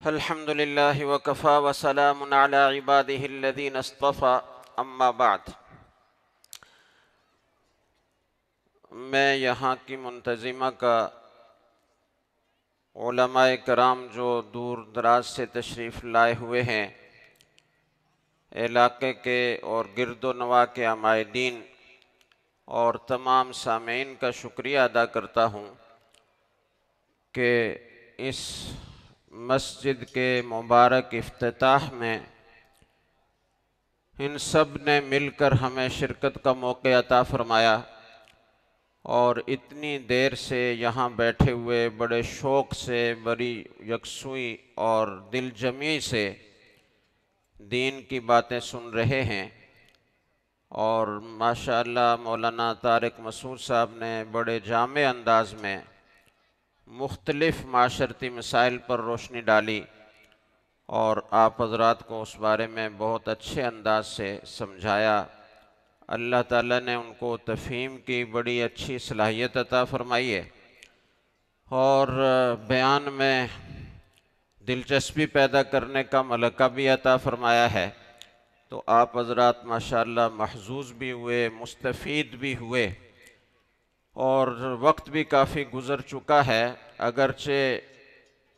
الحمد للہ وکفی وسلام علی عبادہ الذین اصطفی اما بعد۔ میں یہاں کی منتظمہ کا علماء کرام جو دور دراز سے تشریف لائے ہوئے ہیں، علاقے کے اور گرد و نواح کے عمائدین اور تمام سامعین کا شکریہ ادا کرتا ہوں کہ اس مسجد کے مبارک افتتاح میں ان سب نے مل کر ہمیں شرکت کا موقع عطا فرمایا، اور اتنی دیر سے یہاں بیٹھے ہوئے بڑے شوق سے، بڑی یکسوئی اور دل جمعی سے دین کی باتیں سن رہے ہیں۔ اور ماشاءاللہ مولانا طارق مسعود صاحب نے بڑے جامع انداز میں مختلف معاشرتی مسائل پر روشنی ڈالی، اور آپ حضرات کو اس بارے میں بہت اچھے انداز سے سمجھایا۔ اللہ تعالیٰ نے ان کو تفہیم کی بڑی اچھی صلاحیت عطا فرمائی ہے، اور بیان میں دلچسپی پیدا کرنے کا ملکہ بھی عطا فرمایا ہے۔ تو آپ حضرات ماشاءاللہ محظوظ بھی ہوئے، مستفید بھی ہوئے، اور وقت بھی کافی گزر چکا ہے۔ اگرچہ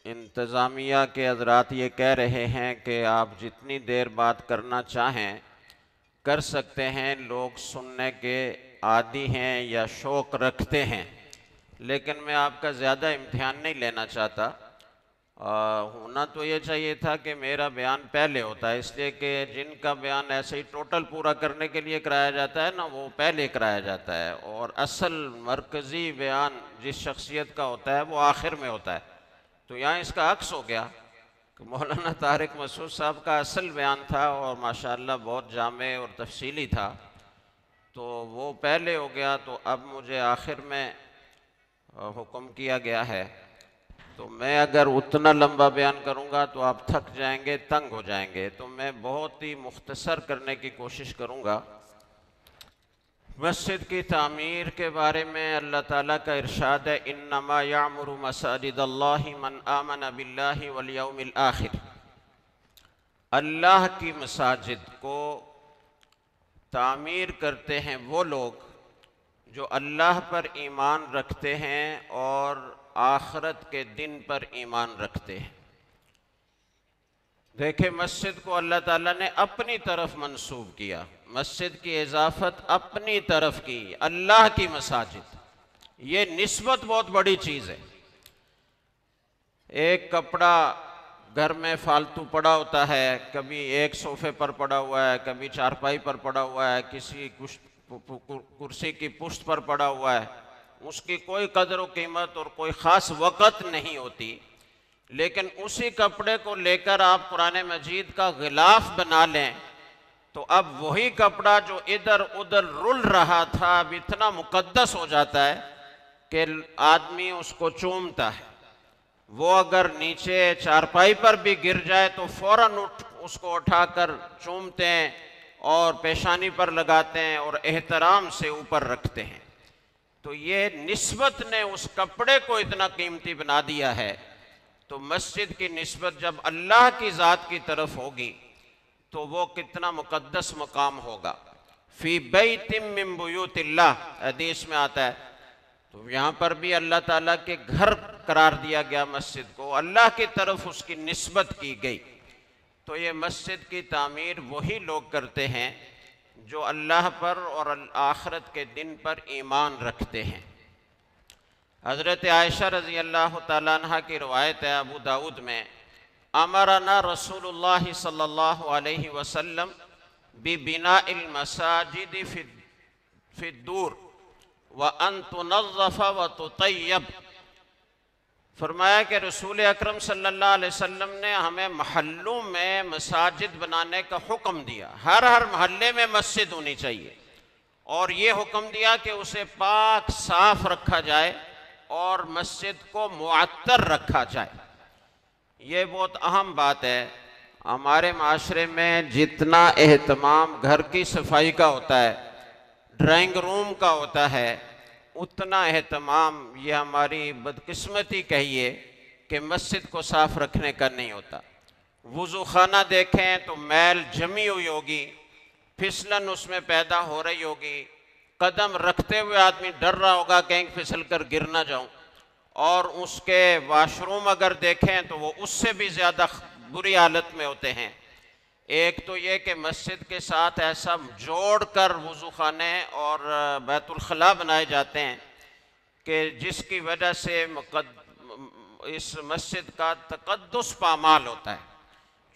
انتظامیہ کے حضرات یہ کہہ رہے ہیں کہ آپ جتنی دیر بات کرنا چاہیں کر سکتے ہیں، لوگ سننے کے عادی ہیں یا شوق رکھتے ہیں، لیکن میں آپ کا زیادہ امتحان نہیں لینا چاہتا۔ ہونا تو یہ چاہیے تھا کہ میرا بیان پہلے ہوتا ہے، اس لیے کہ جن کا بیان ایسے ہی ٹوٹل پورا کرنے کے لیے کرایا جاتا ہے نا، وہ پہلے کرایا جاتا ہے، اور اصل مرکزی بیان جس شخصیت کا ہوتا ہے وہ آخر میں ہوتا ہے۔ تو یہاں اس کا عکس ہو گیا کہ مولانا طارق مسعود صاحب کا اصل بیان تھا، اور ماشاءاللہ بہت جامع اور تفصیلی تھا، تو وہ پہلے ہو گیا، تو اب مجھے آخر میں حکم کیا گیا ہے۔ تو میں اگر اتنا لمبا بیان کروں گا تو آپ تھک جائیں گے، تنگ ہو جائیں گے، تو میں بہت ہی مختصر کرنے کی کوشش کروں گا۔ مسجد کی تعمیر کے بارے میں اللہ تعالیٰ کا ارشاد ہے، انما یعمر مساجد اللہ من آمن باللہ والیوم الآخر۔ اللہ کی مساجد کو تعمیر کرتے ہیں وہ لوگ جو اللہ پر ایمان رکھتے ہیں اور آخرت کے دن پر ایمان رکھتے ہیں۔ دیکھیں، مسجد کو اللہ تعالیٰ نے اپنی طرف منسوب کیا، مسجد کی اضافت اپنی طرف کی، اللہ کی مساجد۔ یہ نسبت بہت بڑی چیز ہے۔ ایک کپڑا گھر میں فالتو پڑا ہوتا ہے، کبھی ایک صوفے پر پڑا ہوا ہے، کبھی چارپائی پر پڑا ہوا ہے، کسی کرسی کی پشت پر پڑا ہوا ہے، اس کی کوئی قدر و قیمت اور کوئی خاص وقت نہیں ہوتی، لیکن اسی کپڑے کو لے کر آپ قرآن مجید کا غلاف بنا لیں تو اب وہی کپڑا جو ادھر ادھر رل رہا تھا اب اتنا مقدس ہو جاتا ہے کہ آدمی اس کو چومتا ہے۔ وہ اگر نیچے چارپائی پر بھی گر جائے تو فوراً اس کو اٹھا کر چومتے ہیں اور پیشانی پر لگاتے ہیں اور احترام سے اوپر رکھتے ہیں۔ تو یہ نسبت نے اس کپڑے کو اتنا قیمتی بنا دیا ہے، تو مسجد کی نسبت جب اللہ کی ذات کی طرف ہوگی تو وہ کتنا مقدس مقام ہوگا۔ فی بیت من بیوت اللہ حدیث میں آتا ہے، تو یہاں پر بھی اللہ تعالیٰ کے گھر قرار دیا گیا مسجد کو، اللہ کی طرف اس کی نسبت کی گئی۔ تو یہ مسجد کی تعمیر وہی لوگ کرتے ہیں جو اللہ پر اور آخرت کے دن پر ایمان رکھتے ہیں۔ حضرت عائشہ رضی اللہ تعالیٰ عنہ کی روایت ہے ابو داؤد میں، امرنا رسول اللہ صلی اللہ علیہ وسلم ببناء المساجد فی الدور وان تنظف وتطیب۔ فرمایا کہ رسول اکرم صلی اللہ علیہ وسلم نے ہمیں محلوں میں مساجد بنانے کا حکم دیا، ہر محلے میں مسجد ہونی چاہیے، اور یہ حکم دیا کہ اسے پاک صاف رکھا جائے اور مسجد کو معطر رکھا جائے۔ یہ بہت اہم بات ہے۔ ہمارے معاشرے میں جتنا اہتمام گھر کی صفائی کا ہوتا ہے، ڈرائنگ روم کا ہوتا ہے، اتنا اہتمام، یہ ہماری بدقسمتی کہیے کہ مسجد کو صاف رکھنے کا نہیں ہوتا۔ وضو خانہ دیکھیں تو میل جمی ہوئی ہوگی، پھسلن اس میں پیدا ہو رہی ہوگی، قدم رکھتے ہوئے آدمی ڈر رہا ہوگا کہیں پھسل کر گر نہ جاؤں، اور اس کے واش روم اگر دیکھیں تو وہ اس سے بھی زیادہ بری حالت میں ہوتے ہیں۔ ایک تو یہ کہ مسجد کے ساتھ ایسا جوڑ کر وضو خانے اور بیت الخلاء بنائے جاتے ہیں کہ جس کی وجہ سے اس مسجد کا تقدس پامال ہوتا ہے۔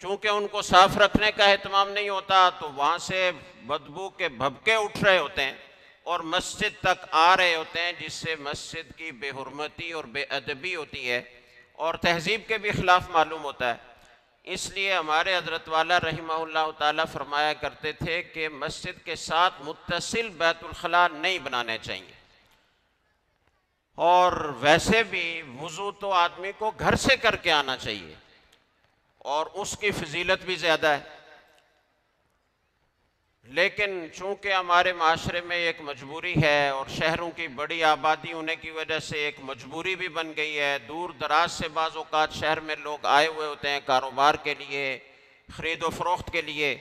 چونکہ ان کو صاف رکھنے کا اہتمام نہیں ہوتا تو وہاں سے بدبو کے بھبکے اٹھ رہے ہوتے ہیں اور مسجد تک آ رہے ہوتے ہیں، جس سے مسجد کی بے حرمتی اور بے ادبی ہوتی ہے اور تہذیب کے بھی خلاف معلوم ہوتا ہے۔ اس لیے ہمارے حضرت والا رحمہ اللہ تعالیٰ فرمایا کرتے تھے کہ مسجد کے ساتھ متصل بیت الخلاء نہیں بنانے چاہیے، اور ویسے بھی وضو تو آدمی کو گھر سے کر کے آنا چاہیے اور اس کی فضیلت بھی زیادہ ہے۔ لیکن چونکہ ہمارے معاشرے میں ایک مجبوری ہے اور شہروں کی بڑی آبادی ہونے کی وجہ سے ایک مجبوری بھی بن گئی ہے، دور دراز سے بعض اوقات شہر میں لوگ آئے ہوئے ہوتے ہیں کاروبار کے لیے، خرید و فروخت کے لیے،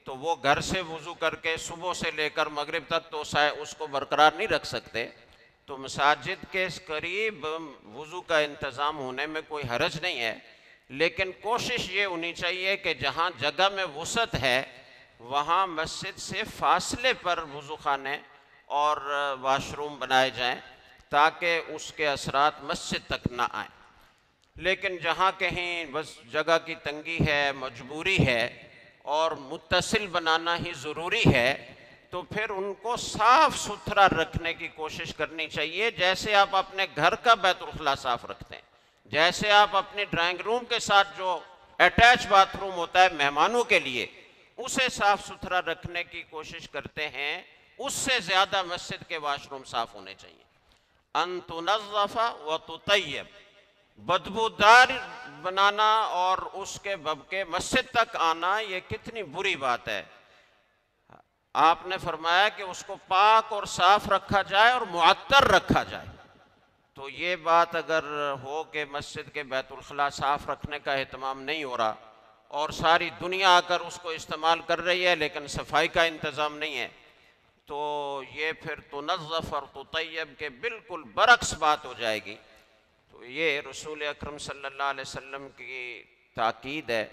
تو وہ گھر سے وضو کر کے صبح سے لے کر مغرب تک تو اس کو برقرار نہیں رکھ سکتے، تو مساجد کے قریب وضو کا انتظام ہونے میں کوئی حرج نہیں ہے، لیکن کوشش یہ ہونی چاہیے کہ جہاں جگہ میں وسعت ہے وہاں مسجد سے فاصلے پر وضو خانے اور واش روم بنائے جائیں تاکہ اس کے اثرات مسجد تک نہ آئیں۔ لیکن جہاں کہیں بس جگہ کی تنگی ہے، مجبوری ہے اور متصل بنانا ہی ضروری ہے تو پھر ان کو صاف ستھرا رکھنے کی کوشش کرنی چاہیے، جیسے آپ اپنے گھر کا بیت الخلاء صاف رکھتے ہیں، جیسے آپ اپنی ڈرائنگ روم کے ساتھ جو اٹیچ باتھ روم ہوتا ہے مہمانوں کے لیے اسے صاف ستھرا رکھنے کی کوشش کرتے ہیں، اس سے زیادہ مسجد کے واش روم صاف ہونے چاہیے۔ ان تنظف و تطیب، بدبودار بنانا اور اس کے بھبکے مسجد تک آنا یہ کتنی بری بات ہے۔ آپ نے فرمایا کہ اس کو پاک اور صاف رکھا جائے اور معطر رکھا جائے، تو یہ بات اگر ہو کہ مسجد کے بیت الخلاء صاف رکھنے کا اہتمام نہیں ہو رہا اور ساری دنیا آ کر اس کو استعمال کر رہی ہے لیکن صفائی کا انتظام نہیں ہے، تو یہ پھر تنظف اور تطیب کے بالکل برعکس بات ہو جائے گی۔ تو یہ رسول اکرم صلی اللہ علیہ وسلم کی تاکید ہے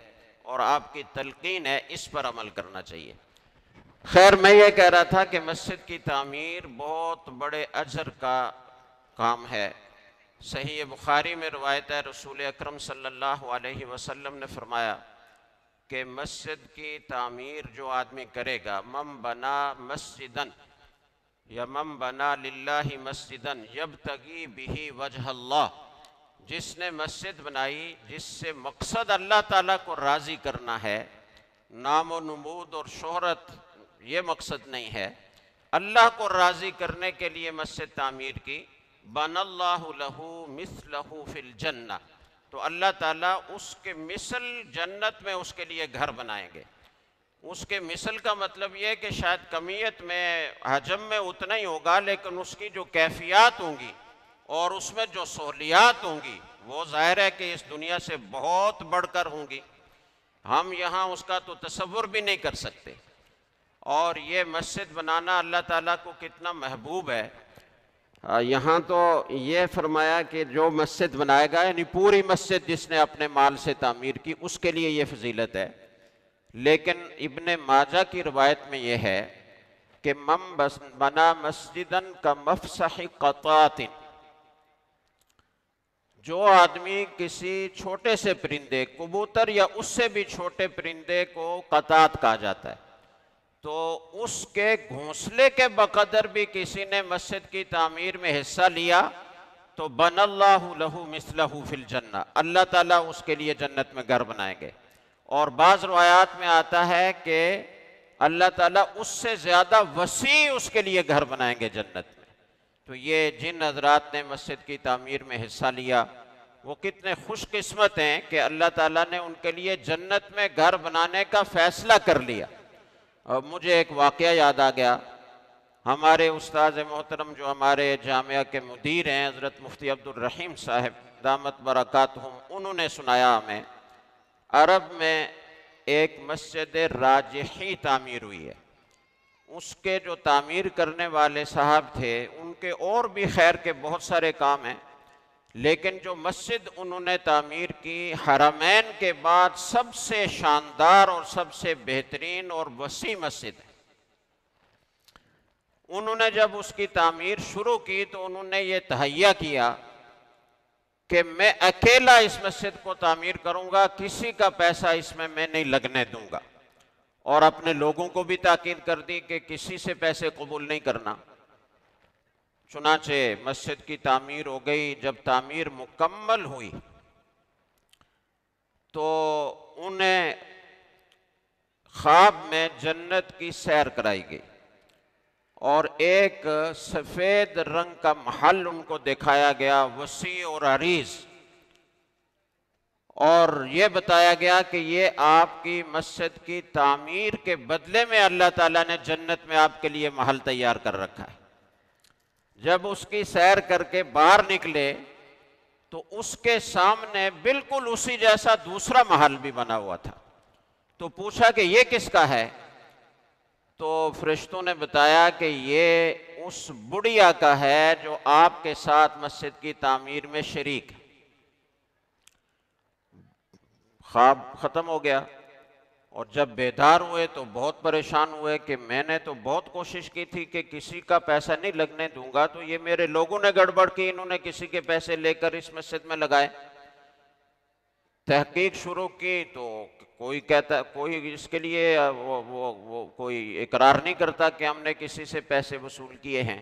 اور آپ کی تلقین ہے، اس پر عمل کرنا چاہیے۔ خیر، میں یہ کہہ رہا تھا کہ مسجد کی تعمیر بہت بڑے اجر کا کام ہے۔ صحیح بخاری میں روایت ہے، رسول اکرم صلی اللہ علیہ وسلم نے فرمایا کہ مسجد کی تعمیر جو آدمی کرے گا، من بنا مسجدن یا من بنا للہ مسجدن یبتغی بہ وجہ اللہ، جس نے مسجد بنائی جس سے مقصد اللہ تعالیٰ کو راضی کرنا ہے، نام و نمود اور شہرت یہ مقصد نہیں ہے، اللہ کو راضی کرنے کے لیے مسجد تعمیر کی، بن اللہ لہ مثلہ فی الجنہ، تو اللہ تعالیٰ اس کے مثل جنت میں اس کے لیے گھر بنائیں گے۔ اس کے مثل کا مطلب یہ ہے کہ شاید کمیت میں حجم میں اتنا ہی ہوگا، لیکن اس کی جو کیفیات ہوں گی اور اس میں جو سہولیات ہوں گی وہ ظاہر ہے کہ اس دنیا سے بہت بڑھ کر ہوں گی، ہم یہاں اس کا تو تصور بھی نہیں کر سکتے۔ اور یہ مسجد بنانا اللہ تعالیٰ کو کتنا محبوب ہے۔ یہاں تو یہ فرمایا کہ جو مسجد بنائے گا، یعنی پوری مسجد جس نے اپنے مال سے تعمیر کی، اس کے لیے یہ فضیلت ہے۔ لیکن ابن ماجہ کی روایت میں یہ ہے کہ من بنا مسجدن کا مفسح قطات، جو آدمی کسی چھوٹے سے پرندے، کبوتر یا اس سے بھی چھوٹے پرندے کو قطات کہا جاتا ہے، تو اس کے گھونسلے کے بقدر بھی کسی نے مسجد کی تعمیر میں حصہ لیا تو بن اللہ لہ مثلہ فی الجنہ، اللہ تعالیٰ اس کے لیے جنت میں گھر بنائیں گے۔ اور بعض روایات میں آتا ہے کہ اللہ تعالیٰ اس سے زیادہ وسیع اس کے لیے گھر بنائیں گے جنت میں۔ تو یہ جن حضرات نے مسجد کی تعمیر میں حصہ لیا وہ کتنے خوش قسمت ہیں کہ اللہ تعالیٰ نے ان کے لیے جنت میں گھر بنانے کا فیصلہ کر لیا۔ اور مجھے ایک واقعہ یاد آ گیا، ہمارے استاذ محترم جو ہمارے جامعہ کے مدیر ہیں حضرت مفتی عبد الرحیم صاحب، دامت برکاتہم، انہوں نے سنایا ہمیں، عرب میں ایک مسجد راجحی تعمیر ہوئی ہے، اس کے جو تعمیر کرنے والے صاحب تھے ان کے اور بھی خیر کے بہت سارے کام ہیں، لیکن جو مسجد انہوں نے تعمیر کی حرمین کے بعد سب سے شاندار اور سب سے بہترین اور وسیع مسجد ہے۔ انہوں نے جب اس کی تعمیر شروع کی تو انہوں نے یہ تہیہ کیا کہ میں اکیلا اس مسجد کو تعمیر کروں گا، کسی کا پیسہ اس میں نہیں لگنے دوں گا، اور اپنے لوگوں کو بھی تاکید کر دی کہ کسی سے پیسے قبول نہیں کرنا۔ چنانچہ مسجد کی تعمیر ہو گئی۔ جب تعمیر مکمل ہوئی تو انہیں خواب میں جنت کی سیر کرائی گئی، اور ایک سفید رنگ کا محل ان کو دکھایا گیا، وسیع اور عریض، اور یہ بتایا گیا کہ یہ آپ کی مسجد کی تعمیر کے بدلے میں اللہ تعالیٰ نے جنت میں آپ کے لیے محل تیار کر رکھا ہے۔ جب اس کی سیر کر کے باہر نکلے تو اس کے سامنے بالکل اسی جیسا دوسرا محل بھی بنا ہوا تھا، تو پوچھا کہ یہ کس کا ہے؟ تو فرشتوں نے بتایا کہ یہ اس بڑھیا کا ہے جو آپ کے ساتھ مسجد کی تعمیر میں شریک ہے۔ خواب ختم ہو گیا، اور جب بیدار ہوئے تو بہت پریشان ہوئے کہ میں نے تو بہت کوشش کی تھی کہ کسی کا پیسہ نہیں لگنے دوں گا، تو یہ میرے لوگوں نے گڑبڑ کی، انہوں نے کسی کے پیسے لے کر اس مسجد میں لگائے۔ تحقیق شروع کی تو کوئی کہتا، کوئی اس کے لیے وہ کوئی اقرار نہیں کرتا کہ ہم نے کسی سے پیسے وصول کیے ہیں۔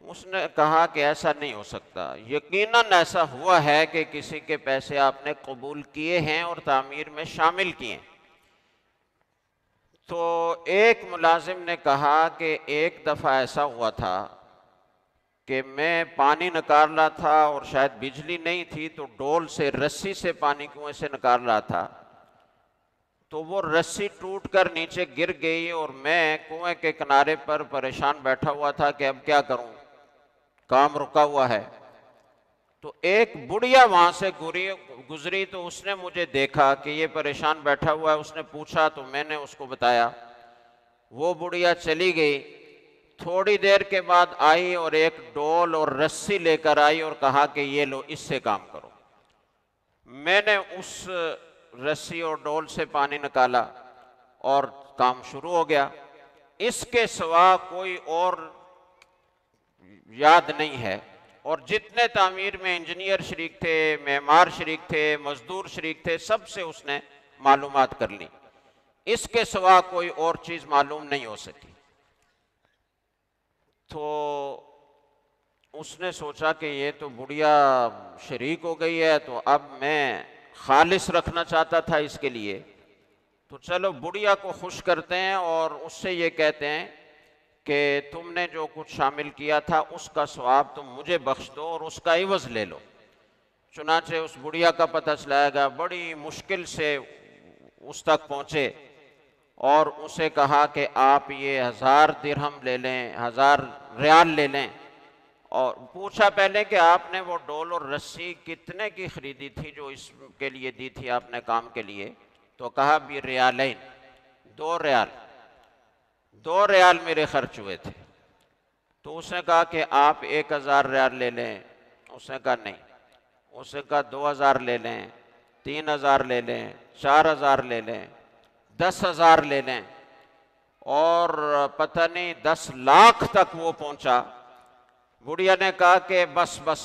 اس نے کہا کہ ایسا نہیں ہو سکتا، یقیناً ایسا ہوا ہے کہ کسی کے پیسے آپ نے قبول کیے ہیں اور تعمیر میں شامل کیے۔ تو ایک ملازم نے کہا کہ ایک دفعہ ایسا ہوا تھا کہ میں پانی نکال رہا تھا اور شاید بجلی نہیں تھی، تو ڈول سے، رسی سے پانی کنویں سے نکال رہا تھا، تو وہ رسی ٹوٹ کر نیچے گر گئی، اور میں کنویں کے کنارے پر پریشان بیٹھا ہوا تھا کہ اب کیا کروں، کام رکا ہوا ہے۔ تو ایک بڑھیا وہاں سے گزری، تو اس نے مجھے دیکھا کہ یہ پریشان بیٹھا ہوا ہے، اس نے پوچھا تو میں نے اس کو بتایا۔ وہ بڑھیا چلی گئی، تھوڑی دیر کے بعد آئی اور ایک ڈول اور رسی لے کر آئی اور کہا کہ یہ لو، اس سے کام کرو۔ میں نے اس رسی اور ڈول سے پانی نکالا اور کام شروع ہو گیا۔ اس کے سوا کوئی اور یاد نہیں ہے، اور جتنے تعمیر میں انجینئر شریک تھے، معمار شریک تھے، مزدور شریک تھے، سب سے اس نے معلومات کر لی، اس کے سوا کوئی اور چیز معلوم نہیں ہو سکی۔ تو اس نے سوچا کہ یہ تو بڑھیا شریک ہو گئی ہے، تو اب میں خالص رکھنا چاہتا تھا اس کے لیے، تو چلو بڑھیا کو خوش کرتے ہیں اور اس سے یہ کہتے ہیں کہ تم نے جو کچھ شامل کیا تھا اس کا ثواب تم مجھے بخش دو اور اس کا عوض لے لو۔ چنانچہ اس بڑھیا کا پتہ چلایا گیا، بڑی مشکل سے اس تک پہنچے اور اسے کہا کہ آپ یہ 1000 درہم لے لیں، 1000 ریال لے لیں، اور پوچھا پہلے کہ آپ نے وہ ڈول اور رسی کتنے کی خریدی تھی جو اس کے لیے دی تھی آپ نے کام کے لیے؟ تو کہا بھی ریالین، 2 ریال، 2 ریال میرے خرچ ہوئے تھے۔ تو اس نے کہا کہ آپ 1000 ریال لے لیں، اس نے کہا نہیں، اس نے کہا 2000 لے لیں، 3000 لے لیں، 4000 لے لیں، 10,000 لے لیں، اور پتہ نہیں 10 لاکھ تک وہ پہنچا۔ بڑھیا نے کہا کہ بس بس،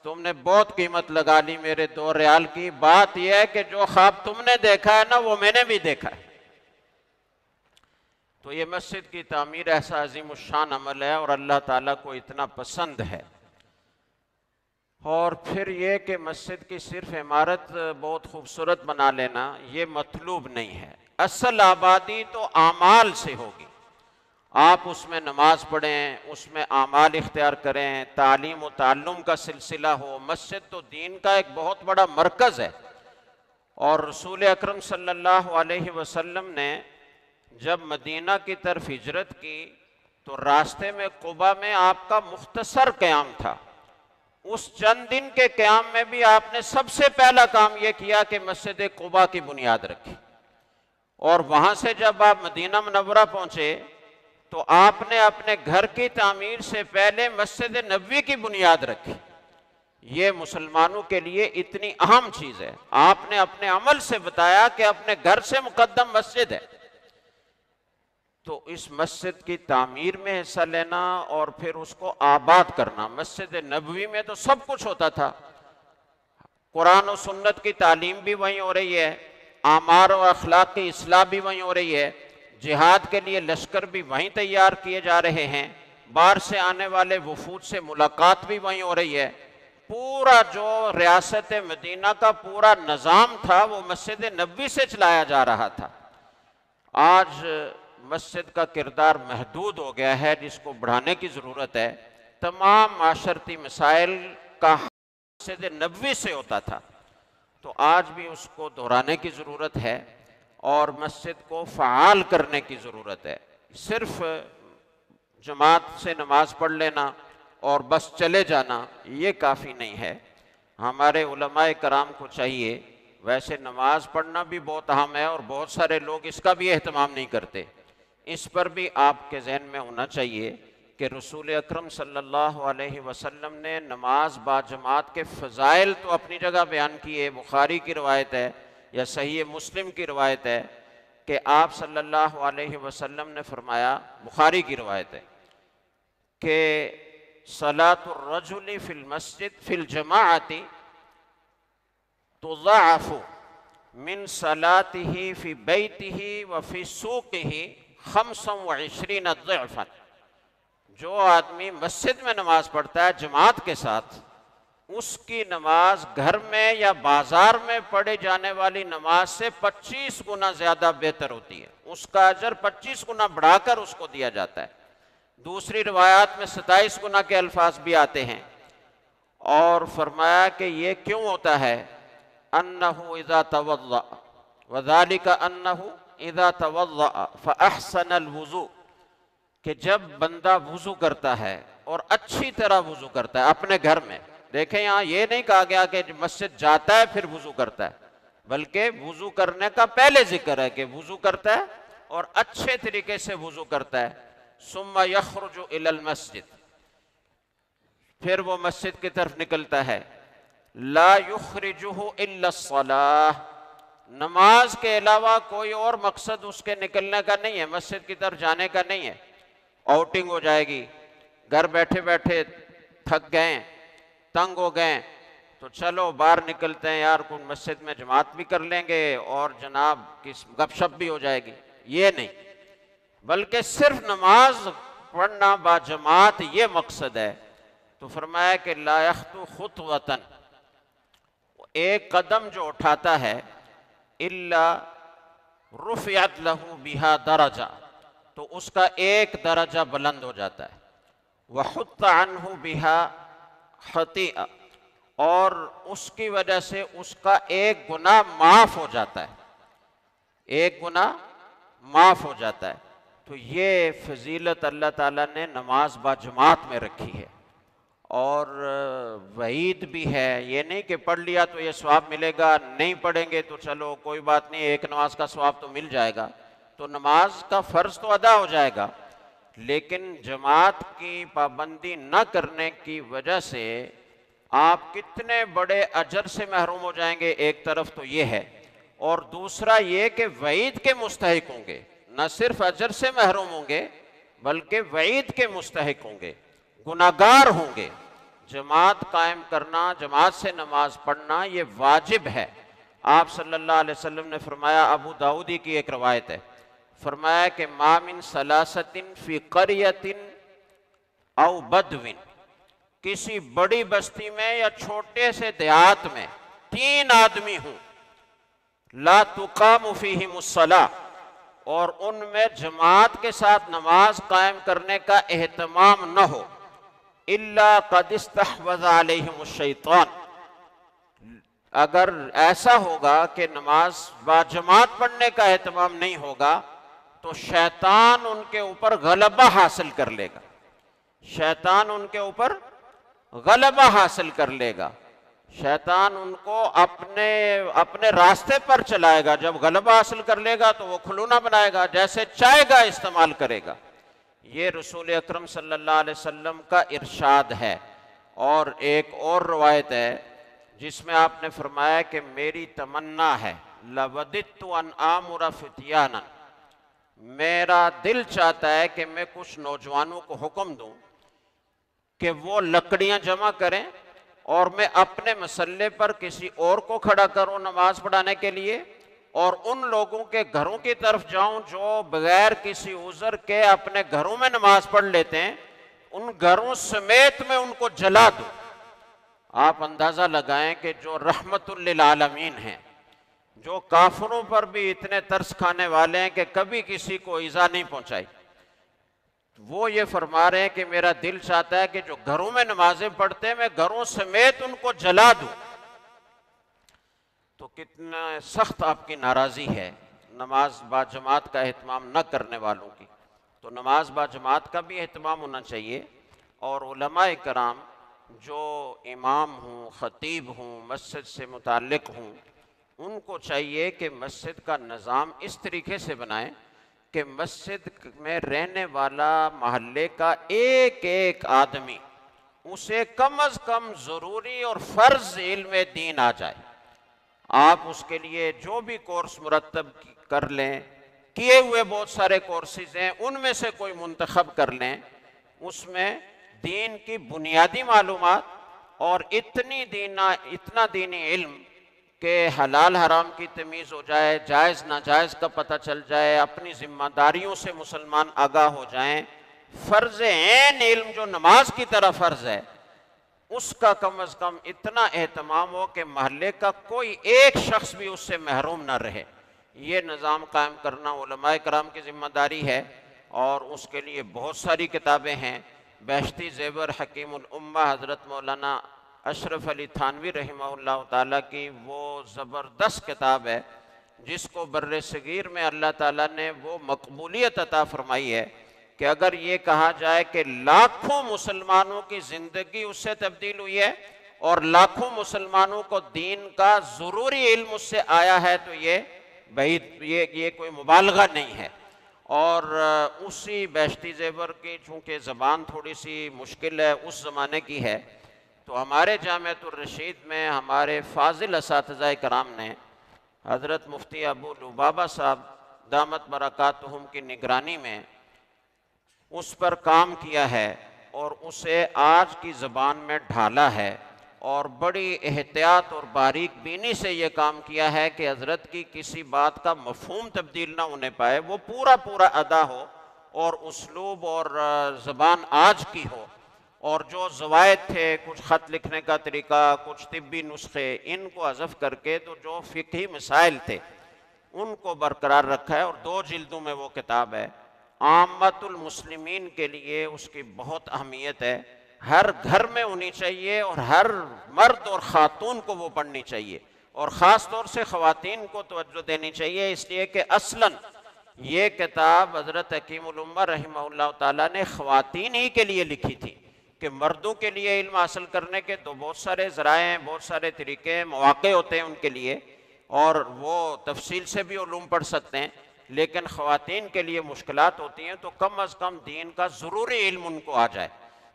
تم نے بہت قیمت لگا لی میرے 2 ریال کی، بات یہ ہے کہ جو خواب تم نے دیکھا ہے نا وہ میں نے بھی دیکھا ہے۔ تو یہ مسجد کی تعمیر ایسا عظیم الشان عمل ہے اور اللہ تعالیٰ کو اتنا پسند ہے۔ اور پھر یہ کہ مسجد کی صرف عمارت بہت خوبصورت بنا لینا یہ مطلوب نہیں ہے، اصل آبادی تو اعمال سے ہوگی۔ آپ اس میں نماز پڑھیں، اس میں اعمال اختیار کریں، تعلیم و تعلم کا سلسلہ ہو۔ مسجد تو دین کا ایک بہت بڑا مرکز ہے، اور رسول اکرم صلی اللہ علیہ وسلم نے جب مدینہ کی طرف ہجرت کی تو راستے میں قباء میں آپ کا مختصر قیام تھا، اس چند دن کے قیام میں بھی آپ نے سب سے پہلا کام یہ کیا کہ مسجد قباء کی بنیاد رکھی، اور وہاں سے جب آپ مدینہ منورہ پہنچے تو آپ نے اپنے گھر کی تعمیر سے پہلے مسجد نبوی کی بنیاد رکھی۔ یہ مسلمانوں کے لیے اتنی اہم چیز ہے، آپ نے اپنے عمل سے بتایا کہ اپنے گھر سے مقدم مسجد ہے۔ تو اس مسجد کی تعمیر میں حصہ لینا اور پھر اس کو آباد کرنا۔ مسجد نبوی میں تو سب کچھ ہوتا تھا، قرآن و سنت کی تعلیم بھی وہیں ہو رہی ہے، اعمار و اخلاق کی اصلاح بھی وہیں ہو رہی ہے، جہاد کے لیے لشکر بھی وہیں تیار کیے جا رہے ہیں، باہر سے آنے والے وفود سے ملاقات بھی وہیں ہو رہی ہے۔ پورا جو ریاست مدینہ کا پورا نظام تھا وہ مسجد نبوی سے چلایا جا رہا تھا۔ آج مسجد کا کردار محدود ہو گیا ہے، جس کو بڑھانے کی ضرورت ہے۔ تمام معاشرتی مسائل کا مسجد نبوی سے ہوتا تھا، تو آج بھی اس کو دہرانے کی ضرورت ہے اور مسجد کو فعال کرنے کی ضرورت ہے۔ صرف جماعت سے نماز پڑھ لینا اور بس چلے جانا یہ کافی نہیں ہے۔ ہمارے علماء کرام کو چاہیے، ویسے نماز پڑھنا بھی بہت اہم ہے اور بہت سارے لوگ اس کا بھی اہتمام نہیں کرتے، اس پر بھی آپ کے ذہن میں ہونا چاہیے کہ رسول اکرم صلی اللہ علیہ وسلم نے نماز با جماعت کے فضائل تو اپنی جگہ بیان کیے۔ بخاری کی روایت ہے یا صحیح مسلم کی روایت ہے کہ آپ صلی اللہ علیہ وسلم نے فرمایا، بخاری کی روایت ہے کہ صلاۃ الرجل فی المسجد فی الجماعۃ تضاعف من صلاته فی بیتہ وفی سوقہ 25 ضعفا۔ جو آدمی مسجد میں نماز پڑھتا ہے جماعت کے ساتھ، اس کی نماز گھر میں یا بازار میں پڑھے جانے والی نماز سے 25 گنا زیادہ بہتر ہوتی ہے، اس کا اجر 25 گنا بڑھا کر اس کو دیا جاتا ہے۔ دوسری روایات میں 27 گنا کے الفاظ بھی آتے ہیں، اور فرمایا کہ یہ کیوں ہوتا ہے؟ انہ اذا توضأ وذالک انہ اذا توضأ فاحسن الوضوء، کہ جب بندہ وضو کرتا ہے اور اچھی طرح وضو کرتا ہے اپنے گھر میں۔ دیکھیں یہاں یہ نہیں کہا گیا کہ مسجد جاتا ہے پھر وضو کرتا ہے، بلکہ وضو کرنے کا پہلے ذکر ہے کہ وضو کرتا ہے اور اچھے طریقے سے وضو کرتا ہے۔ ثم یخرج الی المسجد، پھر وہ مسجد کی طرف نکلتا ہے۔ لا یخرجہ الا الصلاۃ، نماز کے علاوہ کوئی اور مقصد اس کے نکلنے کا نہیں ہے، مسجد کی طرف جانے کا نہیں ہے۔ آؤٹنگ ہو جائے گی، گھر بیٹھے بیٹھے تھک گئے، تنگ ہو گئے، تو چلو باہر نکلتے ہیں یار، کوئی مسجد میں جماعت بھی کر لیں گے اور جناب کس گپ شپ بھی ہو جائے گی، یہ نہیں، بلکہ صرف نماز پڑھنا با جماعت یہ مقصد ہے۔ تو فرمایا کہ لا یخطو خطوۃ، ایک قدم جو اٹھاتا ہے، الا رفعت لہ بہا درجہ، تو اس کا ایک درجہ بلند ہو جاتا ہے۔ وحط عنہ بہا خطیئہ، اور اس کی وجہ سے اس کا ایک گناہ معاف ہو جاتا ہے، ایک گناہ معاف ہو جاتا ہے۔ تو یہ فضیلت اللہ تعالیٰ نے نماز با جماعت میں رکھی ہے، اور وعید بھی ہے، یہ نہیں کہ پڑھ لیا تو یہ ثواب ملے گا، نہیں پڑھیں گے تو چلو کوئی بات نہیں، ایک نماز کا ثواب تو مل جائے گا، تو نماز کا فرض تو ادا ہو جائے گا، لیکن جماعت کی پابندی نہ کرنے کی وجہ سے آپ کتنے بڑے اجر سے محروم ہو جائیں گے۔ ایک طرف تو یہ ہے، اور دوسرا یہ کہ وعید کے مستحق ہوں گے، نہ صرف اجر سے محروم ہوں گے بلکہ وعید کے مستحق ہوں گے، گناہگار ہوں گے۔ جماعت قائم کرنا، جماعت سے نماز پڑھنا یہ واجب ہے۔ آپ صلی اللہ علیہ وسلم نے فرمایا، ابو داؤدی کی ایک روایت ہے، فرمایا کہ ما من ثلاثۃ فی قریۃ او بدو، کسی بڑی بستی میں یا چھوٹے سے دیہات میں 3 آدمی ہوں، لا تقام فیہم الصلاۃ، اور ان میں جماعت کے ساتھ نماز قائم کرنے کا اہتمام نہ ہو، الا قد استحوذ علیہم الشیطان، اگر ایسا ہوگا کہ نماز با جماعت پڑھنے کا اہتمام نہیں ہوگا تو شیطان ان کے اوپر غلبہ حاصل کر لے گا، شیطان ان کے اوپر غلبہ حاصل کر لے گا، شیطان ان کو اپنے راستے پر چلائے گا. جب غلبہ حاصل کر لے گا تو وہ کھلونا بنائے گا، جیسے چاہے گا استعمال کرے گا. یہ رسول اکرم صلی اللہ علیہ وسلم کا ارشاد ہے. اور ایک اور روایت ہے جس میں آپ نے فرمایا کہ میری تمنا ہے لَوَدِدْتُ أَنْ آمُرَ فِتْيَانًا، میرا دل چاہتا ہے کہ میں کچھ نوجوانوں کو حکم دوں کہ وہ لکڑیاں جمع کریں اور میں اپنے مسلے پر کسی اور کو کھڑا کروں نماز پڑھانے کے لیے، اور ان لوگوں کے گھروں کی طرف جاؤں جو بغیر کسی عذر کے اپنے گھروں میں نماز پڑھ لیتے ہیں، ان گھروں سمیت میں ان کو جلا دوں. آپ اندازہ لگائیں کہ جو رحمت للعالمین ہیں، جو کافروں پر بھی اتنے ترس کھانے والے ہیں کہ کبھی کسی کو ایذا نہیں پہنچائی، وہ یہ فرما رہے ہیں کہ میرا دل چاہتا ہے کہ جو گھروں میں نمازیں پڑھتے ہیں میں گھروں سمیت ان کو جلا دوں. تو کتنا سخت آپ کی ناراضی ہے نماز با جماعت کا اہتمام نہ کرنے والوں کی. تو نماز با جماعت کا بھی اہتمام ہونا چاہیے. اور علماء کرام جو امام ہوں، خطیب ہوں، مسجد سے متعلق ہوں، ان کو چاہیے کہ مسجد کا نظام اس طریقے سے بنائیں کہ مسجد میں رہنے والا محلے کا ایک ایک آدمی اسے کم از کم ضروری اور فرض علم دین آ جائے. آپ اس کے لیے جو بھی کورس مرتب کر لیں، کیے ہوئے بہت سارے کورسز ہیں، ان میں سے کوئی منتخب کر لیں، اس میں دین کی بنیادی معلومات اور اتنا دینی علم کہ حلال حرام کی تمیز ہو جائے، جائز ناجائز کا پتہ چل جائے، اپنی ذمہ داریوں سے مسلمان آگاہ ہو جائیں. فرض عین علم جو نماز کی طرح فرض ہے، اس کا کم از کم اتنا اہتمام ہو کہ محلے کا کوئی ایک شخص بھی اس سے محروم نہ رہے. یہ نظام قائم کرنا علماء کرام کی ذمہ داری ہے، اور اس کے لیے بہت ساری کتابیں ہیں. بہشتی زیور حکیم الامہ حضرت مولانا اشرف علی تھانوی رحمہ اللہ تعالیٰ کی وہ زبردست کتاب ہے جس کو بر صغیر میں اللہ تعالیٰ نے وہ مقبولیت عطا فرمائی ہے کہ اگر یہ کہا جائے کہ لاکھوں مسلمانوں کی زندگی اس سے تبدیل ہوئی ہے اور لاکھوں مسلمانوں کو دین کا ضروری علم اس سے آیا ہے، تو یہ کوئی مبالغہ نہیں ہے. اور اسی بہشتی زیور کی چونکہ زبان تھوڑی سی مشکل ہے، اس زمانے کی ہے، تو ہمارے جامعۃ الرشید میں ہمارے فاضل اساتذہ کرام نے حضرت مفتی ابو لبابہ صاحب دامت برکاتہم کی نگرانی میں اس پر کام کیا ہے اور اسے آج کی زبان میں ڈھالا ہے، اور بڑی احتیاط اور باریک بینی سے یہ کام کیا ہے کہ حضرت کی کسی بات کا مفہوم تبدیل نہ ہونے پائے، وہ پورا ادا ہو اور اسلوب اور زبان آج کی ہو. اور جو زوائد تھے، کچھ خط لکھنے کا طریقہ، کچھ طبی نسخے، ان کو حذف کر کے تو جو فقہی مسائل تھے ان کو برقرار رکھا ہے، اور 2 جلدوں میں وہ کتاب ہے. عامت المسلمین کے لیے اس کی بہت اہمیت ہے، ہر گھر میں ہونی چاہیے، اور ہر مرد اور خاتون کو وہ پڑھنی چاہیے، اور خاص طور سے خواتین کو توجہ دینی چاہیے، اس لیے کہ اصلاً یہ کتاب حضرت حکیم الامہ رحمہ اللہ تعالیٰ نے خواتین ہی کے لیے لکھی تھی کہ مردوں کے لیے علم حاصل کرنے کے تو بہت سارے ذرائع ہیں، بہت سارے طریقے ہیں، مواقع ہوتے ہیں ان کے لیے، اور وہ تفصیل سے بھی علوم پڑھ سکتے ہیں، لیکن خواتین کے لیے مشکلات ہوتی ہیں، تو کم از کم دین کا ضروری علم ان کو آ جائے.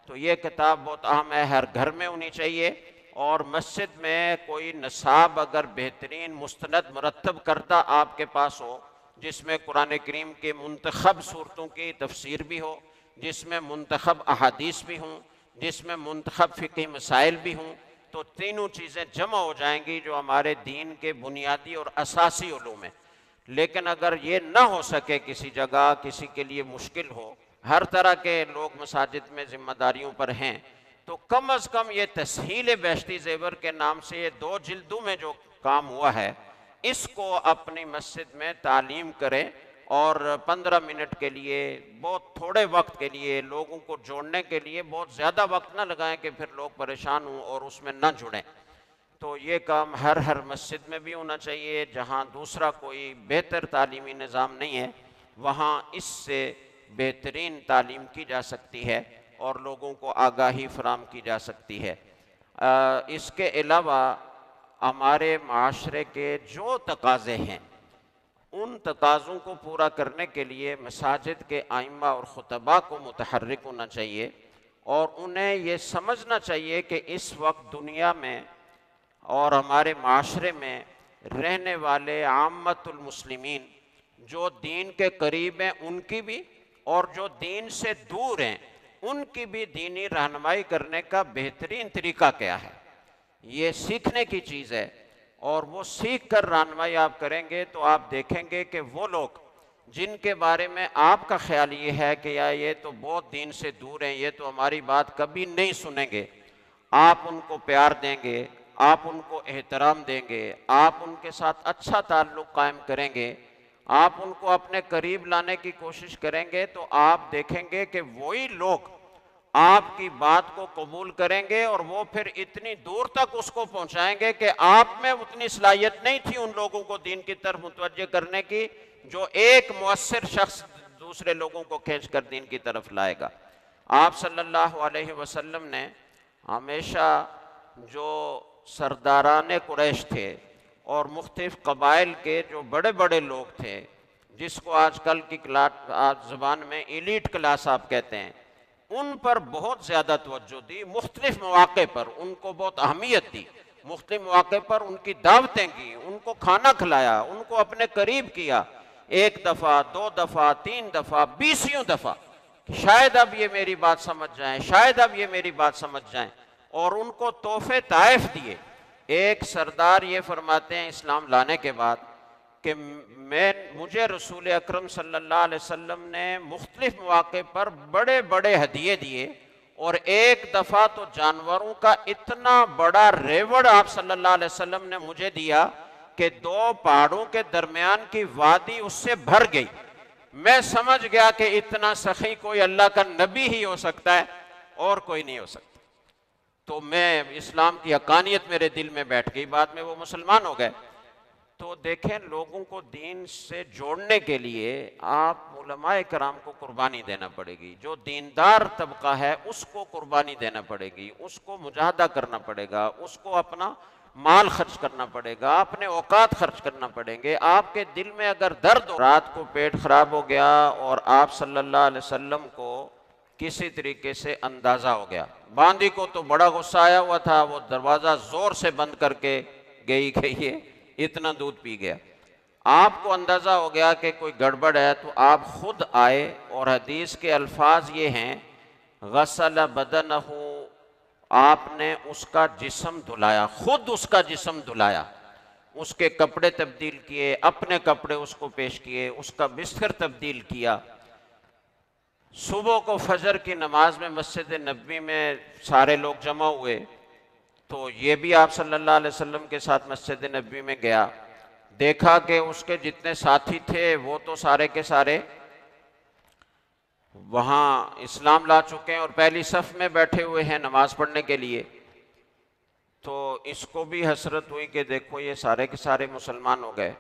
تو یہ کتاب بہت اہم ہے، ہر گھر میں ہونی چاہیے. اور مسجد میں کوئی نصاب اگر بہترین مستند مرتب کردہ آپ کے پاس ہو، جس میں قرآن کریم کے منتخب صورتوں کی تفسیر بھی ہو، جس میں منتخب احادیث بھی ہوں، جس میں منتخب فقہی مسائل بھی ہوں، تو تینوں چیزیں جمع ہو جائیں گی جو ہمارے دین کے بنیادی اور اساسی علوم ہیں. لیکن اگر یہ نہ ہو سکے کسی جگہ، کسی کے لیے مشکل ہو، ہر طرح کے لوگ مساجد میں ذمہ داریوں پر ہیں، تو کم از کم یہ تسہیل بہشتی زیور کے نام سے یہ 2 جلدوں میں جو کام ہوا ہے، اس کو اپنی مسجد میں تعلیم کریں، اور 15 منٹ کے لیے، بہت تھوڑے وقت کے لیے، لوگوں کو جوڑنے کے لیے بہت زیادہ وقت نہ لگائیں کہ پھر لوگ پریشان ہوں اور اس میں نہ جڑیں. تو یہ کام ہر مسجد میں بھی ہونا چاہیے. جہاں دوسرا کوئی بہتر تعلیمی نظام نہیں ہے، وہاں اس سے بہترین تعلیم کی جا سکتی ہے. اور لوگوں کو آگاہی فراہم کی جا سکتی ہے۔ اس کے علاوہ ہمارے معاشرے کے جو تقاضے ہیں ان تقاضوں کو پورا کرنے کے لیے مساجد کے ائمہ اور خطباء کو متحرک ہونا چاہیے، اور انہیں یہ سمجھنا چاہیے کہ اس وقت دنیا میں اور ہمارے معاشرے میں رہنے والے عامت المسلمین جو دین کے قریب ہیں ان کی بھی، اور جو دین سے دور ہیں ان کی بھی دینی رہنمائی کرنے کا بہترین طریقہ کیا ہے۔ یہ سیکھنے کی چیز ہے، اور وہ سیکھ کر رہنمائی آپ کریں گے تو آپ دیکھیں گے کہ وہ لوگ جن کے بارے میں آپ کا خیال یہ ہے کہ یہ تو بہت دین سے دور ہیں، یہ تو ہماری بات کبھی نہیں سنیں گے، آپ ان کو پیار دیں گے، آپ ان کو احترام دیں گے، آپ ان کے ساتھ اچھا تعلق قائم کریں گے، آپ ان کو اپنے قریب لانے کی کوشش کریں گے، تو آپ دیکھیں گے کہ وہی لوگ آپ کی بات کو قبول کریں گے، اور وہ پھر اتنی دور تک اس کو پہنچائیں گے کہ آپ میں اتنی صلاحیت نہیں تھی ان لوگوں کو دین کی طرف متوجہ کرنے کی جو ایک مؤثر شخص دوسرے لوگوں کو کھینچ کر دین کی طرف لائے گا۔ آپ صلی اللہ علیہ وسلم نے ہمیشہ جو سرداران قریش تھے اور مختلف قبائل کے جو بڑے بڑے لوگ تھے، جس کو آج کل کی زبان میں ایلیٹ کلاس آپ کہتے ہیں، ان پر بہت زیادہ توجہ دی، مختلف مواقع پر ان کو بہت اہمیت دی، مختلف مواقع پر ان کی دعوتیں کی، ان کو کھانا کھلایا، ان کو اپنے قریب کیا، ایک دفعہ، دو دفعہ، تین دفعہ، 20 دفعہ، شاید اب یہ میری بات سمجھ جائیں، شاید اب یہ میری بات سمجھ جائیں، اور ان کو تحفے طائف دیے۔ ایک سردار یہ فرماتے ہیں اسلام لانے کے بعد کہ مجھے رسول اکرم صلی اللہ علیہ وسلم نے مختلف مواقع پر بڑے بڑے ہدیے دیے، اور ایک دفعہ تو جانوروں کا اتنا بڑا ریوڑ آپ صلی اللہ علیہ وسلم نے مجھے دیا کہ 2 پہاڑوں کے درمیان کی وادی اس سے بھر گئی۔ میں سمجھ گیا کہ اتنا سخی کوئی اللہ کا نبی ہی ہو سکتا ہے اور کوئی نہیں ہو سکتا، تو میں اسلام کی حقانیت میرے دل میں بیٹھ گئی، بعد میں وہ مسلمان ہو گئے۔ تو دیکھیں، لوگوں کو دین سے جوڑنے کے لیے آپ علماء کرام کو قربانی دینا پڑے گی، جو دیندار طبقہ ہے اس کو قربانی دینا پڑے گی، اس کو مجاہدہ کرنا پڑے گا، اس کو اپنا مال خرچ کرنا پڑے گا، اپنے اوقات خرچ کرنا پڑیں گے۔ آپ کے دل میں اگر درد ہو، رات کو پیٹ خراب ہو گیا اور آپ صلی اللہ علیہ وسلم کو کسی طریقے سے اندازہ ہو گیا، باندی کو تو بڑا غصہ آیا ہوا تھا، وہ دروازہ زور سے بند کر کے گئی کہ یہ اتنا دودھ پی گیا، آپ کو اندازہ ہو گیا کہ کوئی گڑبڑ ہے، تو آپ خود آئے، اور حدیث کے الفاظ یہ ہیں غسل بدنہ، آپ نے اس کا جسم دھلایا، خود اس کا جسم دھلایا، اس کے کپڑے تبدیل کیے، اپنے کپڑے اس کو پیش کیے، اس کا بستر تبدیل کیا۔ صبح کو فجر کی نماز میں مسجد نبوی میں سارے لوگ جمع ہوئے، تو یہ بھی آپ صلی اللہ علیہ وسلم کے ساتھ مسجد نبوی میں گیا، دیکھا کہ اس کے جتنے ساتھی تھے وہ تو سارے کے سارے وہاں اسلام لا چکے ہیں اور پہلی صف میں بیٹھے ہوئے ہیں نماز پڑھنے کے لیے، تو اس کو بھی حسرت ہوئی کہ دیکھو یہ سارے کے سارے مسلمان ہو گئے،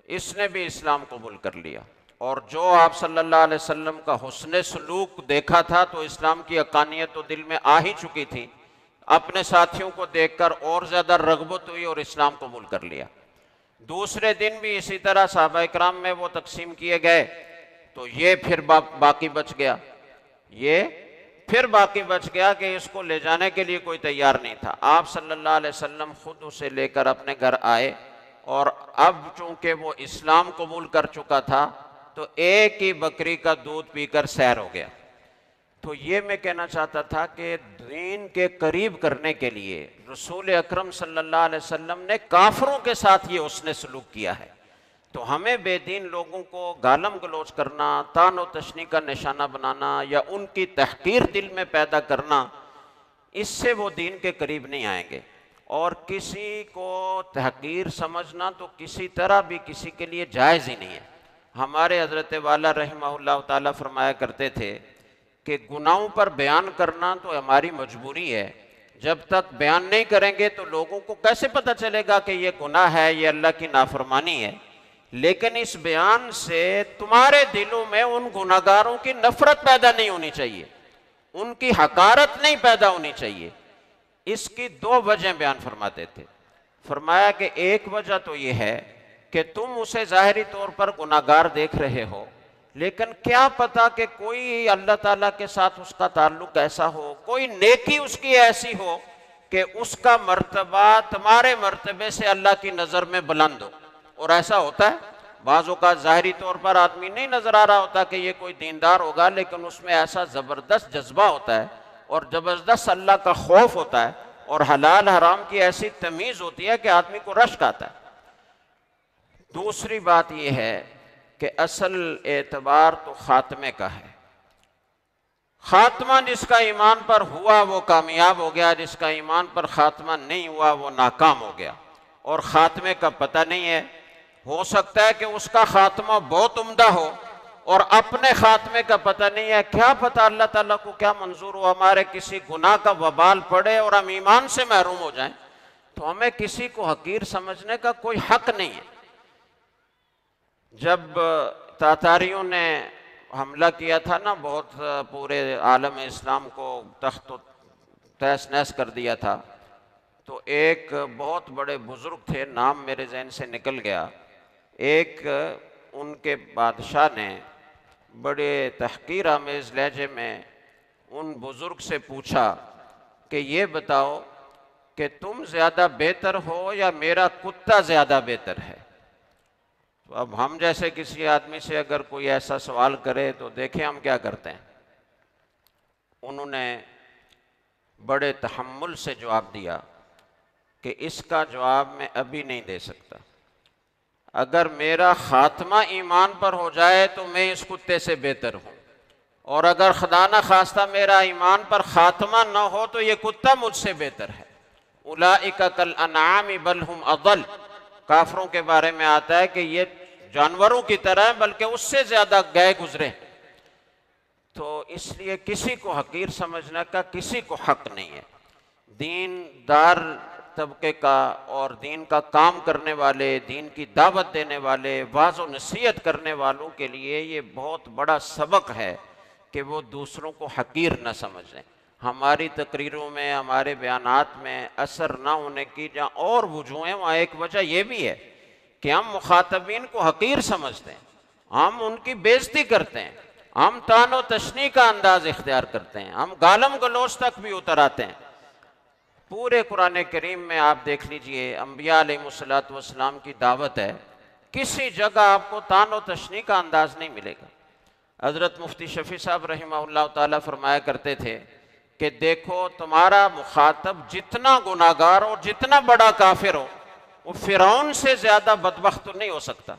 اس نے بھی اسلام قبول کر لیا، اور جو آپ صلی اللہ علیہ وسلم کا حسن سلوک دیکھا تھا تو اسلام کی حقانیت تو دل میں آ ہی چکی تھی، اپنے ساتھیوں کو دیکھ کر اور زیادہ رغبت ہوئی اور اسلام قبول کر لیا۔ دوسرے دن بھی اسی طرح صحابہ اکرام میں وہ تقسیم کیے گئے، تو یہ پھر باقی بچ گیا، یہ پھر باقی بچ گیا کہ اس کو لے جانے کے لیے کوئی تیار نہیں تھا۔ آپ صلی اللہ علیہ وسلم خود اسے لے کر اپنے گھر آئے، اور اب چونکہ وہ اسلام قبول کر چکا تھا تو ایک ہی بکری کا دودھ پی کر سیر ہو گیا۔ تو یہ میں کہنا چاہتا تھا کہ دین کے قریب کرنے کے لیے رسول اکرم صلی اللہ علیہ وسلم نے کافروں کے ساتھ یہ حسن سلوک کیا ہے، تو ہمیں بے دین لوگوں کو گالم گلوچ کرنا، طعن و تشنیع کا نشانہ بنانا یا ان کی تحقیر دل میں پیدا کرنا، اس سے وہ دین کے قریب نہیں آئیں گے۔ اور کسی کو تحقیر سمجھنا تو کسی طرح بھی کسی کے لیے جائز ہی نہیں ہے۔ ہمارے حضرت والا رحمہ اللہ تعالیٰ فرمایا کرتے تھے کہ گناہوں پر بیان کرنا تو ہماری مجبوری ہے، جب تک بیان نہیں کریں گے تو لوگوں کو کیسے پتہ چلے گا کہ یہ گناہ ہے، یہ اللہ کی نافرمانی ہے، لیکن اس بیان سے تمہارے دلوں میں ان گناہگاروں کی نفرت پیدا نہیں ہونی چاہیے، ان کی حقارت نہیں پیدا ہونی چاہیے۔ اس کی دو وجہ بیان فرماتے تھے۔ فرمایا کہ ایک وجہ تو یہ ہے کہ تم اسے ظاہری طور پر گناہگار دیکھ رہے ہو، لیکن کیا پتا کہ کوئی اللہ تعالیٰ کے ساتھ اس کا تعلق ایسا ہو، کوئی نیکی اس کی ایسی ہو کہ اس کا مرتبہ تمہارے مرتبے سے اللہ کی نظر میں بلند ہو۔ اور ایسا ہوتا ہے، بعض اوقات ظاہری طور پر آدمی نہیں نظر آ رہا ہوتا کہ یہ کوئی دیندار ہوگا، لیکن اس میں ایسا زبردست جذبہ ہوتا ہے اور زبردست اللہ کا خوف ہوتا ہے اور حلال حرام کی ایسی تمیز ہوتی ہے کہ آدمی کو رشک آتا ہے۔ دوسری بات یہ ہے کہ اصل اعتبار تو خاتمے کا ہے۔ خاتمہ جس کا ایمان پر ہوا وہ کامیاب ہو گیا، جس کا ایمان پر خاتمہ نہیں ہوا وہ ناکام ہو گیا، اور خاتمے کا پتہ نہیں ہے۔ ہو سکتا ہے کہ اس کا خاتمہ بہت عمدہ ہو اور اپنے خاتمے کا پتہ نہیں ہے، کیا پتہ اللہ تعالیٰ کو کیا منظور ہو، ہمارے کسی گناہ کا وبال پڑے اور ہم ایمان سے محروم ہو جائیں، تو ہمیں کسی کو حقیر سمجھنے کا کوئی حق نہیں ہے۔ جب تاتاریوں نے حملہ کیا تھا نا، بہت پورے عالم اسلام کو تخت و تیس نیس کر دیا تھا، تو ایک بہت بڑے بزرگ تھے، نام میرے ذہن سے نکل گیا، ایک ان کے بادشاہ نے بڑے تحقیر آمیز لہجے میں ان بزرگ سے پوچھا کہ یہ بتاؤ کہ تم زیادہ بہتر ہو یا میرا کتا زیادہ بہتر ہے؟ تو اب ہم جیسے کسی آدمی سے اگر کوئی ایسا سوال کرے تو دیکھیں ہم کیا کرتے ہیں۔ انہوں نے بڑے تحمل سے جواب دیا کہ اس کا جواب میں ابھی نہیں دے سکتا، اگر میرا خاتمہ ایمان پر ہو جائے تو میں اس کتے سے بہتر ہوں، اور اگر خدا نہ خواستہ میرا ایمان پر خاتمہ نہ ہو تو یہ کتا مجھ سے بہتر ہے۔ اولئک کالانعام بل ہم اضل، کافروں کے بارے میں آتا ہے کہ یہ جانوروں کی طرح ہے بلکہ اس سے زیادہ گئے گزرے۔ تو اس لیے کسی کو حقیر سمجھنے کا کسی کو حق نہیں ہے۔ دین دار طبقے کا اور دین کا کام کرنے والے، دین کی دعوت دینے والے، واعظ و نصیحت کرنے والوں کے لیے یہ بہت بڑا سبق ہے کہ وہ دوسروں کو حقیر نہ سمجھیں۔ ہماری تقریروں میں، ہمارے بیانات میں اثر نہ ہونے کی جہاں اور وجوہیں، وہاں ایک وجہ یہ بھی ہے کہ ہم مخاطبین کو حقیر سمجھتے ہیں، ہم ان کی بےزتی کرتے ہیں، ہم طعن و تشنیع کا انداز اختیار کرتے ہیں، ہم گالم گلوچ تک بھی اتر آتے ہیں۔ پورے قرآن کریم میں آپ دیکھ لیجئے، انبیاء علیہ الصلوۃ والسلام کی دعوت ہے، کسی جگہ آپ کو طعن و تشنیع کا انداز نہیں ملے گا۔ حضرت مفتی شفیع صاحب رحمہ اللہ تعالیٰ فرمایا کرتے تھے کہ دیکھو تمہارا مخاطب جتنا گناہگار اور جتنا بڑا کافر ہو، وہ فرعون سے زیادہ بدبخت تو نہیں ہو سکتا،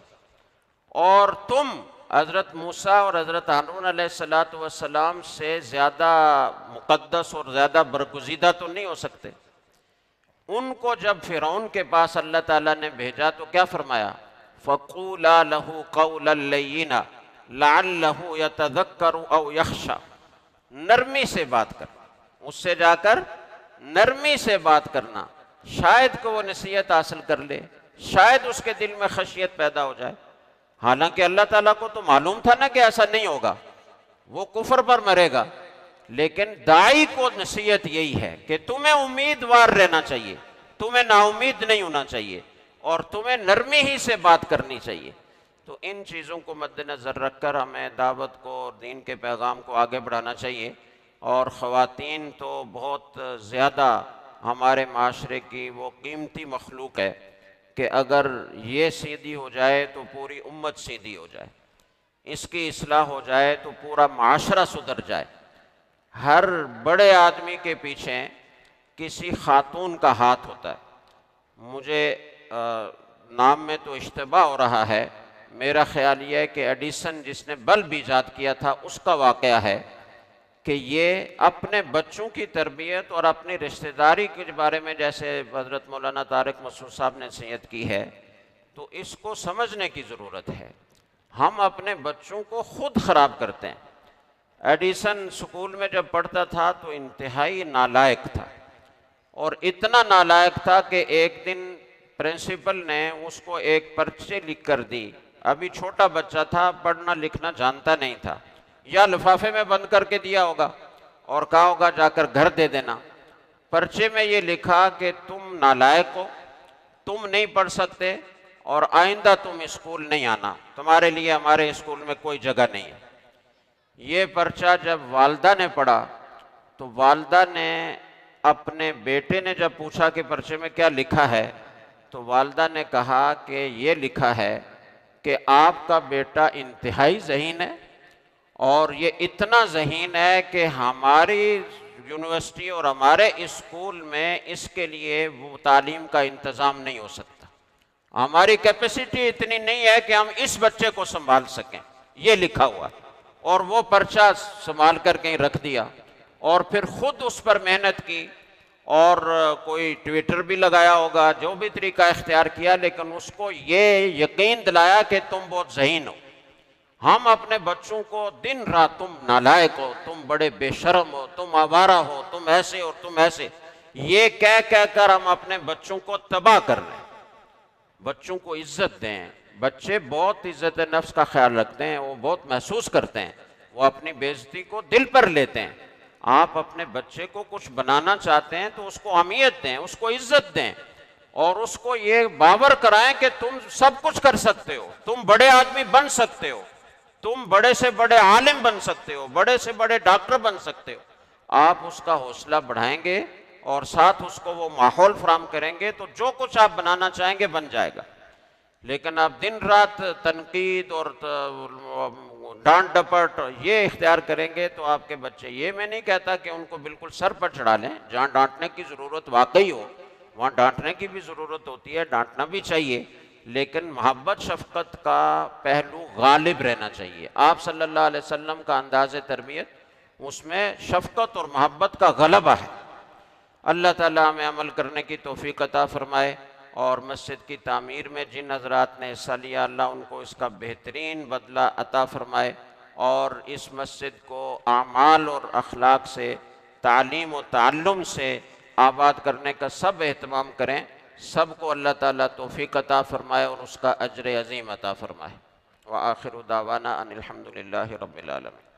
اور تم حضرت موسیٰ اور حضرت ہارون علیہ السلام سے زیادہ مقدس اور زیادہ برگزیدہ تو نہیں ہو سکتے۔ ان کو جب فرعون کے پاس اللہ تعالیٰ نے بھیجا تو کیا فرمایا؟ فَقُولَا لَهُ قَوْلًا لَيِّنًا لَعَلَّهُ يَتَذَكَّرُ أَوْ يَخْشَىٰ، نرمی سے بات کرنا، اس سے جا کر نرمی سے بات کرنا، شاید کہ وہ نصیحت حاصل کر لے، شاید اس کے دل میں خشیت پیدا ہو جائے۔ حالانکہ اللہ تعالیٰ کو تو معلوم تھا نا کہ ایسا نہیں ہوگا، وہ کفر پر مرے گا، لیکن داعی کو نصیحت یہی ہے کہ تمہیں امیدوار رہنا چاہیے، تمہیں نا امید نہیں ہونا چاہیے، اور تمہیں نرمی ہی سے بات کرنی چاہیے۔ تو ان چیزوں کو مد نظر رکھ کر ہمیں دعوت کو اور دین کے پیغام کو آگے بڑھانا چاہیے۔ اور خواتین تو بہت زیادہ ہمارے معاشرے کی وہ قیمتی مخلوق ہے کہ اگر یہ سیدھی ہو جائے تو پوری امت سیدھی ہو جائے، اس کی اصلاح ہو جائے تو پورا معاشرہ سدھر جائے۔ ہر بڑے آدمی کے پیچھے کسی خاتون کا ہاتھ ہوتا ہے۔ مجھے نام میں تو اشتباہ ہو رہا ہے، میرا خیال یہ ہے کہ ایڈیسن جس نے بلب ایجاد کیا تھا اس کا واقعہ ہے کہ یہ اپنے بچوں کی تربیت اور اپنی رشتہ داری کے بارے میں، جیسے حضرت مولانا طارق مسعود صاحب نے نصیحت کی ہے، تو اس کو سمجھنے کی ضرورت ہے۔ ہم اپنے بچوں کو خود خراب کرتے ہیں۔ ایڈیسن سکول میں جب پڑھتا تھا تو انتہائی نالائق تھا، اور اتنا نالائق تھا کہ ایک دن پرنسپل نے اس کو ایک پرچے لکھ کر دی۔ ابھی چھوٹا بچہ تھا، پڑھنا لکھنا جانتا نہیں تھا، یا لفافے میں بند کر کے دیا ہوگا، اور کہا ہوگا جا کر گھر دے دینا، پرچے میں یہ لکھا کہ تم نالائق ہو، تم نہیں پڑھ سکتے اور آئندہ تم اسکول نہیں آنا، تمہارے لیے ہمارے اسکول میں کوئی جگہ نہیں ہے۔ یہ پرچہ جب والدہ نے پڑھا تو والدہ نے اپنے بیٹے نے جب پوچھا کہ پرچے میں کیا لکھا ہے، تو والدہ نے کہا کہ یہ لکھا ہے کہ آپ کا بیٹا انتہائی ذہین ہے، اور یہ اتنا ذہین ہے کہ ہماری یونیورسٹی اور ہمارے اسکول میں اس کے لیے وہ تعلیم کا انتظام نہیں ہو سکتا، ہماری کیپیسٹی اتنی نہیں ہے کہ ہم اس بچے کو سنبھال سکیں، یہ لکھا ہوا۔ اور وہ پرچہ سنبھال کر کہیں رکھ دیا، اور پھر خود اس پر محنت کی، اور کوئی ٹویٹر بھی لگایا ہوگا، جو بھی طریقہ اختیار کیا، لیکن اس کو یہ یقین دلایا کہ تم بہت ذہین ہو۔ ہم اپنے بچوں کو دن رات تم نالائق ہو، تم بڑے بے شرم ہو، تم آوارہ ہو، تم ایسے اور تم ایسے، یہ کہہ کر ہم اپنے بچوں کو تباہ کر رہے ہیں۔ بچوں کو عزت دیں، بچے بہت عزت نفس کا خیال رکھتے ہیں، وہ بہت محسوس کرتے ہیں، وہ اپنی بے عزتی کو دل پر لیتے ہیں۔ آپ اپنے بچے کو کچھ بنانا چاہتے ہیں تو اس کو اہمیت دیں، اس کو عزت دیں، اور اس کو یہ باور کرائیں کہ تم سب کچھ کر سکتے ہو، تم بڑے آدمی بن سکتے ہو، تم بڑے سے بڑے عالم بن سکتے ہو، بڑے سے بڑے ڈاکٹر بن سکتے ہو۔ آپ اس کا حوصلہ بڑھائیں گے اور ساتھ اس کو وہ ماحول فراہم کریں گے تو جو کچھ آپ بنانا چاہیں گے بن جائے گا۔ لیکن آپ دن رات تنقید اور ڈانٹ ڈپٹ یہ اختیار کریں گے تو آپ کے بچے، یہ میں نہیں کہتا کہ ان کو بالکل سر پر چڑھا لیں، جہاں ڈانٹنے کی ضرورت واقعی ہو وہاں ڈانٹنے کی بھی ضرورت ہوتی ہے، ڈانٹنا بھی چاہیے، لیکن محبت شفقت کا پہلو غالب رہنا چاہیے۔ آپ صلی اللہ علیہ وسلم کا انداز تربیت، اس میں شفقت اور محبت کا غلبہ ہے۔ اللہ تعالیٰ ہمیں عمل کرنے کی توفیق عطا فرمائے، اور مسجد کی تعمیر میں جن حضرات نے حصہ لیا، اللہ ان کو اس کا بہترین بدلہ عطا فرمائے، اور اس مسجد کو اعمال اور اخلاق سے، تعلیم و تعلم سے آباد کرنے کا سب اہتمام کریں۔ سب کو اللہ تعالیٰ توفیق عطا فرمائے اور اس کا اجر عظیم عطا فرمائے۔ وآخر دعوانا ان الحمد للہ رب العالمین۔